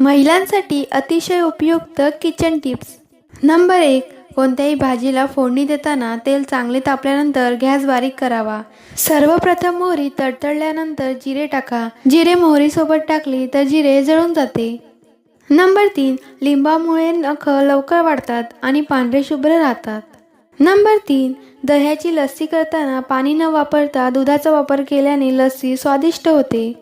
महिलांसाठी अतिशय उपयुक्त किचन टिप्स। नंबर 1, कोणत्याही भाजीला फोडणी देताना तेल चांगले तापल्यानंतर गॅस बारीक करावा। सर्वप्रथम मोहरी तडतडल्यानंतर जिरे टाका। जिरे मोहरी सोबत टाकली तर जिरे जळून जाते। नंबर 3, लिंबामुळे नख लवकर वाढतात आणि पांढरे शुभ्र राहतात। नंबर 3, दह्याची लस्सी करताना पाणी न वापरता दुधाचा वापर केल्याने लस्सी स्वादिष्ट होते।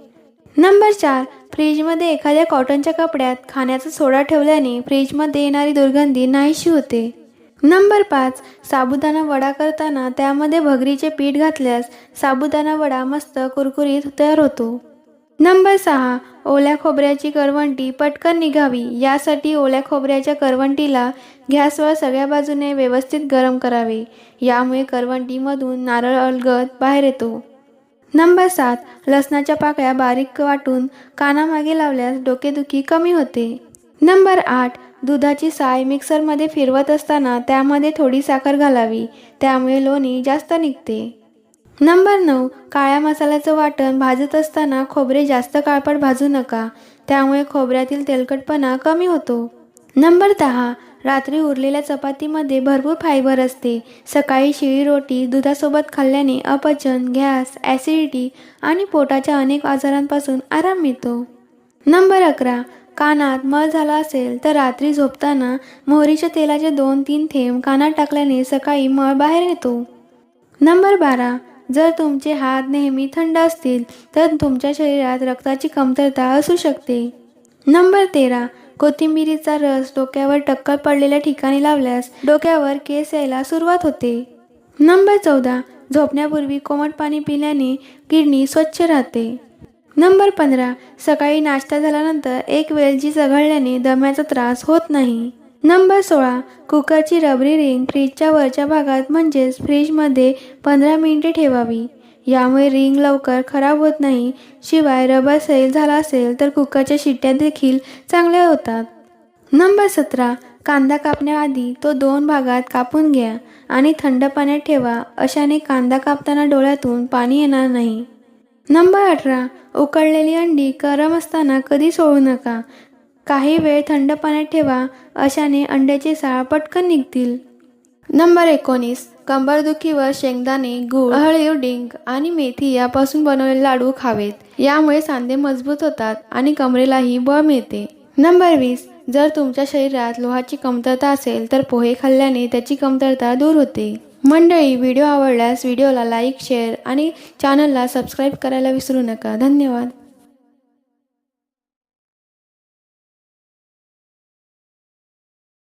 नंबर 4, फ्रीजमध्ये एखाद्या कॉटनच्या कपड्यात खाण्याचा सोडा ठेवल्याने फ्रीजमध्ये येणारी दुर्गंधी नाहीशी होते। नंबर 5, साबुदाणा वडा करताना त्यामध्ये भगरीचे पीठ घातल्यास साबुदाणा वडा मस्त कुरकुरीत तयार होतो। नंबर 6, ओल्या खोबऱ्याची करवंटी पटकन निघावी यासाठी ओल्या खोबऱ्याच्या करवंटीला गॅसवर सगळ्या बाजूने व्यवस्थित गरम करावे। यामुळे करवंटीमधून नारळ अलगद बाहेर येतो। नंबर 7, लसणाच्या पाकळ्या बारीक वाटून कानामागे लावल्यास डोकेदुखी कमी होते। नंबर 8, दुधाची साय मिक्सरमध्ये फिरवत असताना त्यामध्ये थोडी साखर घालावी, त्यामुळे लोणी जास्त निघते। नंबर 9, काळ्या मसाल्याचं वाटण भाजत असताना खोबरे जास्त काळपट भाजू नका, त्यामुळे खोबऱ्यातील तेलकटपणा कमी होतो। नंबर 10, रात्री उरलेल्या चपातीमध्ये भरपूर फायबर असते। सकाळी शिळी रोटी दुधासोबत खाल्ल्याने अपचन, गॅस, ॲसिडिटी आणि पोटाच्या अनेक आजारांपासून आराम मिळतो। नंबर 11, कानात मळ झाला असेल तर रात्री झोपताना मोहरीच्या तेलाचे 2-3 थेंब कानात टाकल्याने सकाळी मळ बाहेर येतो। नंबर 12, जर तुमचे हात नेहमी थंड असतील तर तुमच्या शरीरात रक्ताची कमतरता असू शकते। नंबर 13, कोथिंबिरीचा रस डोक्यावर टक्कल पडलेल्या ठिकाणी लावल्यास डोक्यावर केस यायला सुरुवात होते। नंबर 14, झोपण्यापूर्वी कोमट पाणी पिल्याने किडनी स्वच्छ राहते। नंबर 15, सकाळी नाश्ता झाल्यानंतर एक वेलची चघळल्याने दम्याचा त्रास होत नाही। नंबर 16, कुकरची रबरी रिंग फ्रीजच्या वरच्या भागात म्हणजेच फ्रीजमध्ये 15 मिनिटे ठेवावी। यामुळे रिंग लवकर खराब होत नाही। शिवाय रबर सैल झाला असेल तर कुकरच्या शिट्ट्या देखील चांगल्या होतात। नंबर 17, कांदा कापण्याआधी तो 2 भागात कापून घ्या आणि थंड पाण्यात ठेवा, अशाने कांदा कापताना डोळ्यातून पाणी येणार नाही। नंबर 18, उकळलेली अंडी गरम असताना कधी सोडू नका, काही वेळ थंड पाण्यात ठेवा, अशाने अंड्याचे साळ पटकन निघतील। नंबर 19, कंबरदुखीवर शेंगदाणे, गूळ, हळीव, डिंक आणि मेथी यापासून बनवलेले लाडू खावेत। यामुळे सांधे मजबूत होतात आणि कमरेलाही बळ मिळते। नंबर 20, जर तुमच्या शरीरात लोहाची कमतरता असेल तर पोहे खाल्ल्याने त्याची कमतरता दूर होते। मंडळी, व्हिडिओ आवडल्यास व्हिडिओला लाईक, शेअर आणि चॅनलला सबस्क्राईब करायला विसरू नका। धन्यवाद।